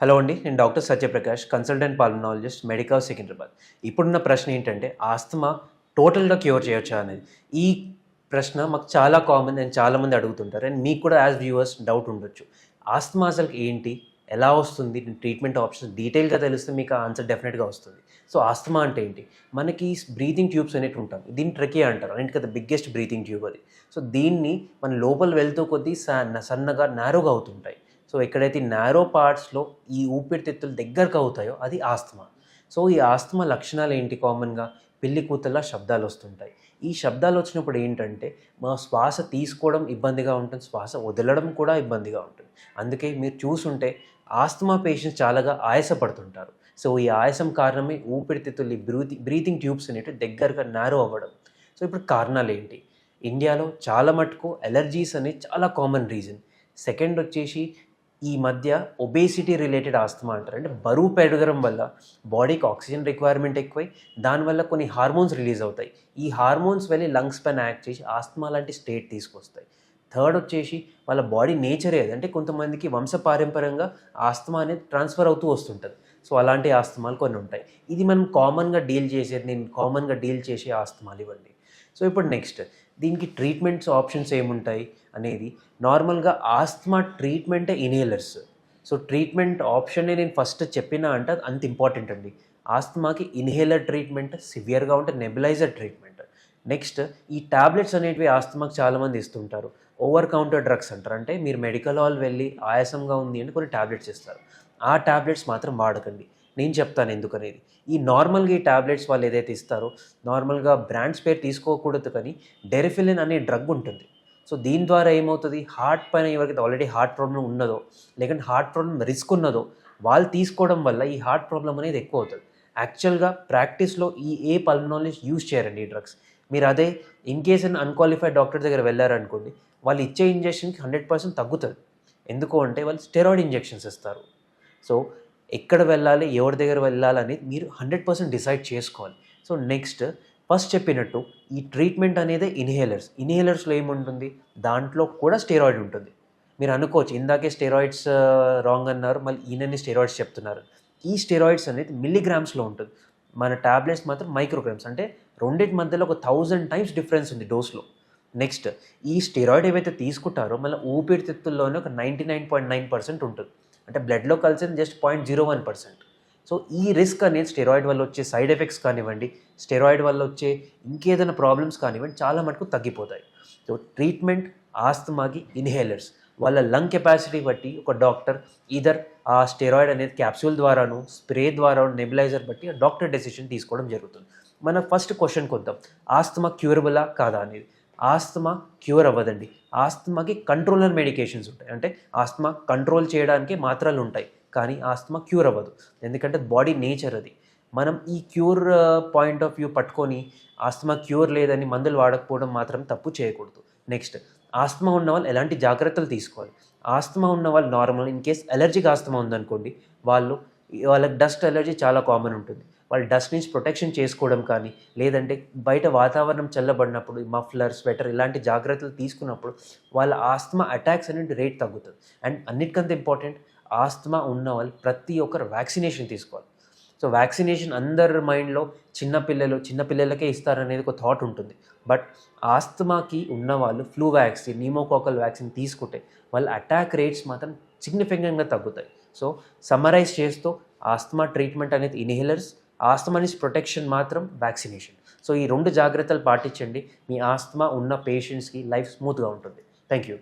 Hello అండి, నేను doctor Satya Prakash, consultant pulmonologist, medical Secunderabad. ఇప్పుడున్న ప్రశ్న ఏంటంటే ఆస్తమా టోటల్గా క్యూర్ చేయొచ్చా అనేది. ఈ ప్రశ్న మాకు చాలా కామన్ అండ్ చాలామంది అడుగుతుంటారు. అండ్ మీకు కూడా యాజ్ వ్యూవర్స్ డౌట్ ఉండొచ్చు. ఆస్తమా అసలు ఏంటి, ఎలా వస్తుంది, ట్రీట్మెంట్ ఆప్షన్స్ డీటెయిల్గా తెలిస్తే మీకు ఆన్సర్ డెఫినెట్గా వస్తుంది. సో ఆస్తమా అంటే ఏంటి? మనకి బ్రీతింగ్ ట్యూబ్స్ అనేవి ఉంటాయి. దీన్ని ట్రెకియా అంటారు. అన్నిటికన్నా బిగ్గెస్ట్ బ్రీతింగ్ ట్యూబ్ అది. సో దీన్ని మన లోపల వెళ్తూ కొద్దీ సన్నగా నారోగా అవుతుంటాయి. సో ఎక్కడైతే నారో పార్ట్స్లో ఈ ఊపిరితిత్తులు దగ్గరకు అవుతాయో అది ఆస్తమా. సో ఈ ఆస్తమా లక్షణాలు ఏంటి? కామన్గా పిల్లి కూతల్లా శబ్దాలు వస్తుంటాయి. ఈ శబ్దాలు వచ్చినప్పుడు ఏంటంటే మా శ్వాస తీసుకోవడం ఇబ్బందిగా ఉంటుంది, శ్వాస వదలడం కూడా ఇబ్బందిగా ఉంటుంది. అందుకే మీరు చూసుంటే ఆస్తమా పేషెంట్స్ చాలాగా ఆయాసపడుతుంటారు. సో ఈ ఆయాసం కారణమే ఊపిరితిత్తులు బ్రీతింగ్ ట్యూబ్స్ అనేవి దగ్గరగా నారో అవ్వడం. సో ఇప్పుడు కారణాలు ఏంటి? ఇండియాలో చాలా మటుకు ఎలర్జీస్ అనేది చాలా కామన్ రీజన్. సెకండ్ వచ్చేసి ఈ మధ్య ఒబేసిటీ రిలేటెడ్ ఆస్తమా అంటారు. అంటే బరువు పెరగడం వల్ల బాడీకి ఆక్సిజన్ రిక్వైర్మెంట్ ఎక్కువై దానివల్ల కొన్ని హార్మోన్స్ రిలీజ్ అవుతాయి. ఈ హార్మోన్స్ వెళ్ళి లంగ్స్ పైన యాక్ట్ చేసి ఆస్తమా లాంటి స్టేట్ తీసుకొస్తాయి. థర్డ్ వచ్చేసి వాళ్ళ బాడీ నేచరే అది. అంటే కొంతమందికి వంశపారంపర్యంగా ఆస్తమా అనేది ట్రాన్స్ఫర్ అవుతూ వస్తుంటుంది. సో అలాంటి ఆస్తమాలు కొన్ని ఉంటాయి. ఇది మనం కామన్గా డీల్ చేసే ఆస్తమాలు ఇవ్వండి. సో ఇప్పుడు నెక్స్ట్ దీనికి ట్రీట్మెంట్స్ ఆప్షన్స్ ఏముంటాయి అనేది. నార్మల్గా ఆస్తమా ట్రీట్మెంటే ఇన్హేలర్స్. సో ట్రీట్మెంట్ ఆప్షన్ని నేను ఫస్ట్ చెప్పినా అంటే అంత ఇంపార్టెంట్ అండి. ఆస్తమాకి ఇన్హేలర్ ట్రీట్మెంట్, సివియర్గా ఉంటే నెబులైజర్ ట్రీట్మెంట్. నెక్స్ట్ ఈ టాబ్లెట్స్ అనేటివి ఆస్తమాకి చాలామంది ఇస్తుంటారు. ఓవర్ కౌంటర్ డ్రగ్స్ అంటారు. అంటే మీరు మెడికల్ హాల్ వెళ్ళి ఆయాసంగా ఉంది అంటే కొన్ని టాబ్లెట్స్ ఇస్తారు. ఆ టాబ్లెట్స్ మాత్రం వాడకండి. నేను చెప్తాను ఎందుకనేది. ఈ నార్మల్గా ఈ టాబ్లెట్స్ వాళ్ళు ఏదైతే ఇస్తారో నార్మల్గా బ్రాండ్స్ పేరు తీసుకోకూడదు, కానీ డెరిఫిలిన్ అనే డ్రగ్ ఉంటుంది. సో దీని ద్వారా ఏమవుతుంది, హార్ట్ పైన ఎవరికైతే ఆల్రెడీ హార్ట్ ప్రాబ్లం ఉన్నదో లేకుంటే హార్ట్ ప్రాబ్లం రిస్క్ ఉన్నదో వాళ్ళు తీసుకోవడం వల్ల ఈ హార్ట్ ప్రాబ్లం అనేది ఎక్కువ అవుతుంది. యాక్చువల్గా ప్రాక్టీస్లో ఏ పల్మనాలజిస్ట్ యూజ్ చేయరండి ఈ డ్రగ్స్. మీరు అదే ఇన్ కేస్ అన్క్వాలిఫైడ్ డాక్టర్ దగ్గర వెళ్ళారనుకోండి, వాళ్ళు ఇచ్చే ఇంజెక్షన్కి 100% తగ్గుతుంది. ఎందుకు అంటే వాళ్ళు స్టెరాయిడ్ ఇంజెక్షన్స్ ఇస్తారు. సో ఎక్కడ వెళ్ళాలి, ఎవరి దగ్గర వెళ్ళాలని మీరు 100% డిసైడ్ చేసుకోవాలి. సో నెక్స్ట్ ఫస్ట్ చెప్పినట్టు ఈ ట్రీట్మెంట్ అనేది ఇన్హేలర్స్లో ఏముంటుంది, దాంట్లో కూడా స్టెరాయిడ్ ఉంటుంది. మీరు అనుకోవచ్చు ఇందాకే స్టెరాయిడ్స్ రాంగ్ అన్నారు, మళ్ళీ ఈయనని స్టెరాయిడ్స్ చెప్తున్నారు. ఈ స్టెరాయిడ్స్ అనేది మిల్లీగ్రామ్స్లో ఉంటుంది. మన టాబ్లెట్స్ మాత్రం మైక్రోగ్రామ్స్. అంటే రెండింటి మధ్యలో ఒక 1000 టైమ్స్ డిఫరెన్స్ ఉంది డోస్లో. నెక్స్ట్ ఈ స్టెరాయిడ్ ఏవైతే తీసుకుంటారో మళ్ళీ ఊపిరితిత్తుల్లోనే ఒక 99.9% ఉంటుంది. అంటే బ్లడ్లో కలిసింది జస్ట్ 0.01%. సో ఈ రిస్క్ అనేది స్టెరాయిడ్ వల్ల వచ్చే సైడ్ ఎఫెక్ట్స్ కానివ్వండి, స్టెరాయిడ్ వల్ల వచ్చే ఇంకేదైనా ప్రాబ్లమ్స్ కానివ్వండి చాలా మటుకు తగ్గిపోతాయి. సో ట్రీట్మెంట్ ఆస్తమాకి ఇన్హేలర్స్ వాళ్ళ లంగ్ కెపాసిటీ బట్టి ఒక డాక్టర్ ఈదర్ ఆ స్టెరాయిడ్ అనేది క్యాప్సూల్ ద్వారాను, స్ప్రే ద్వారా, నెబులైజర్ బట్టి ఆ డాక్టర్ డెసిషన్ తీసుకోవడం జరుగుతుంది. మన ఫస్ట్ క్వశ్చన్ కొద్దాం, ఆస్తమా క్యూరబులా కాదా అనేది. ఆస్తమా క్యూర్ అవ్వదండి. ఆస్తమాకి కంట్రోలర్ మెడికేషన్స్ ఉంటాయి. అంటే ఆస్తమా కంట్రోల్ చేయడానికి మాత్రలు ఉంటాయి, కానీ ఆస్తమా క్యూర్ అవ్వదు. ఎందుకంటే బాడీ నేచర్ అది. మనం ఈ క్యూర్ పాయింట్ ఆఫ్ వ్యూ పట్టుకొని ఆస్తమా క్యూర్ లేదని మందులు వాడకపోవడం మాత్రం తప్పు చేయకూడదు. నెక్స్ట్ ఆస్తమా ఉన్న వాళ్ళు ఎలాంటి జాగ్రత్తలు తీసుకోవాలి. ఆస్తమా ఉన్న వాళ్ళు normal, in case allergic asthma ఉందనుకోండి, వాళ్ళకి డస్ట్ ఎలర్జీ చాలా కామన్ ఉంటుంది. వాళ్ళు డస్ట్ నుంచి ప్రొటెక్షన్ చేసుకోవడం కానీ, లేదంటే బయట వాతావరణం చల్లబడినప్పుడు మఫ్లర్, స్వెటర్ ఇలాంటి జాగ్రత్తలు తీసుకున్నప్పుడు వాళ్ళ ఆస్తమా అటాక్స్ అనేది రేట్ తగ్గుతుంది. అండ్ అన్నిటికంటే ఇంపార్టెంట్, ఆస్తమా ఉన్న వాళ్ళు ప్రతి ఒక్కరు వ్యాక్సినేషన్ తీసుకోవాలి. సో వ్యాక్సినేషన్ అందరి మైండ్లో చిన్నపిల్లలకే ఇస్తారనేది ఒక థాట్ ఉంటుంది. బట్ ఆస్తమాకి ఉన్నవాళ్ళు ఫ్లూ వ్యాక్సిన్, న్యూమోకాకల్ వ్యాక్సిన్ తీసుకుంటే వాళ్ళ అటాక్ రేట్స్ మాత్రం సిగ్నిఫికెంట్గా తగ్గుతాయి. సో సమ్మరైజ్ చేస్తూ ఆస్తమా ట్రీట్మెంట్ అనేది ఇన్హేలర్స్, ఆస్తమా నుంచి ప్రొటెక్షన్ మాత్రం వ్యాక్సినేషన్. సో ఈ 2 జాగ్రత్తలు పాటించండి. మీ ఆస్తమా ఉన్న పేషెంట్స్కి లైఫ్ స్మూత్గా ఉంటుంది. Thank you.